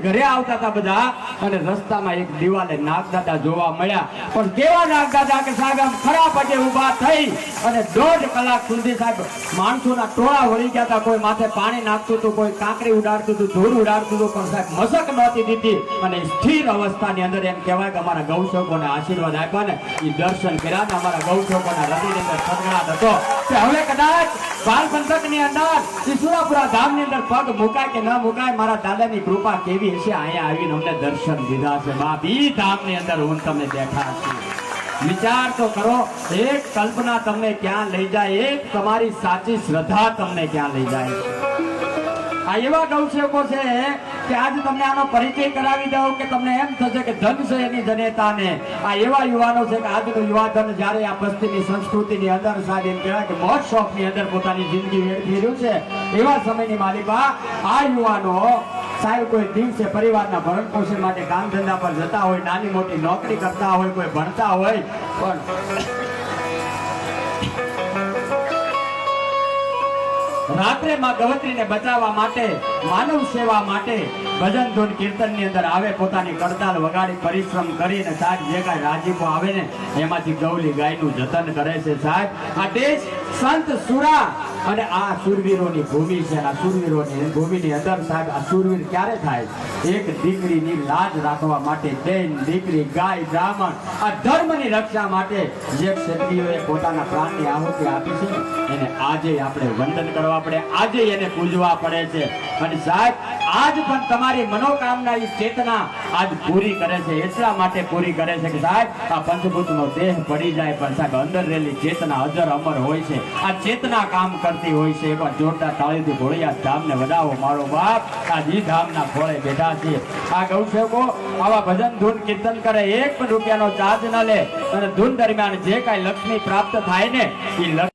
ઘરે આવતા હતા બધા અને રસ્તામાં એક દિવાલે નાગદાદા જોવા મળ્યા પણ કેવા નાગદાદા કે સાહેબ આમ ખરા પગે ઊભા થઈ અને 1.5 કલાક સુધી સાહેબ માણસોના ટોળા વળી ગયા હતા. કોઈ માથે પાણી નાખતું હતું, કોઈ કાંકરી ઉડાડતું હતું, ધૂળ ઉડાડતું હતું, પણ સાહેબ મસક નહોતી દીધી અને સ્થિર અવસ્થાની અંદર એમ કહેવાય કે અમારા ગૌસેવકોને આશીર્વાદ આપ્યા ને એ દર્શન કર્યા ને અમારા ગૌસેવકોના હૃદયની અંદર સદગણાટ હતો કે હવે કદાચ બાલ પંથકની અંદર ઈશ્વરાપુરા ધામની અંદર પગ મુકાય કે ન મુકાય, મારા દાદાની કૃપા કેવી હશે. અહીંયા આવીને અમને દર્શન દીધા છે બાપ. ઈ ધામની અંદર હું તમને દેખા છું. વિચાર તો કરો, એક કલ્પના તમને ક્યાં લઈ જાય, એક તમારી સાચી શ્રદ્ધા તમને ક્યાં લઈ જાય. આ એવા ગૌસેવકો છે કે આજે તમને આનો પરિચય કરાવી દઉં કે તમને એમ થશે કે ધન છે એની જનેતાને. આ એવા યુવાનો છે કે આજનું યુવાધન જ્યારે આ પશ્ચિમી સંસ્કૃતિની અંદર સાહેબ એમ કહેવાય કે મોજ શોખની અંદર પોતાની જિંદગી વેડફી રહ્યું છે એવા સમયની માલિકા આ યુવાનો સાહેબ કોઈ દિવસે પરિવારના ભરણ પોષણ માટે કામ ધંધા પર જતા હોય, નાની મોટી નોકરી કરતા હોય, કોઈ ભણતા હોય, પણ રાત્રે માં ગવત્રીને બચાવવા માટે, માનવ સેવા માટે ભજન ધૂન કીર્તન ની અંદર આવે, પોતાની કડતાલ વગાડી પરિશ્રમ કરીને સાહેબ જે કાંઈ રાજીપો આવે ને એમાંથી ગૌલી ગાયનું જતન કરે છે. સાહેબ આ દેશ સંત સુરા અને આ શૂરવીરોની ભૂમિ છે. આ શૂરવીરોની ભૂમિની અંદર સાહેબ આ શૂરવીર ક્યારે થાય? એક દીકરીની લાજ રાખવા માટે, બેન, દીકરી, ગાય, બ્રાહ્મણ, આ ધર્મની રક્ષા માટે જે ક્ષત્રિયોએ પોતાના પ્રાણની આહુતિ આપી છે ને એને આજે આપણે વંદન કરવા પડે, આજે એને પૂજવા પડે છે. અને સાહેબ આજ પણ તમારી મનોકામના એ ચેતના આજ પૂરી કરે છે. એટલા માટે પૂરી કરે છે કે સાહેબ આ પંચભૂતનો દેહ પડી જાય પણ સાહેબ અંદર રહેલી ચેતના અજર અમર હોય છે. આ ચેતના કામ કરતી હોય છે. એકવાર જોરદાર તાળીથી ભોળિયા ધામને વધાવો મારો બાપ. આ જી ધામના ભોળે બેઠા છે. આ ગૌસેવકો આવા ભજન ધૂન કીર્તન કરે, 1 રૂપિયાનો ચાર્જ ન લે અને ધૂન દરમિયાન જે કાંઈ લક્ષ્મી પ્રાપ્ત થાય ને એ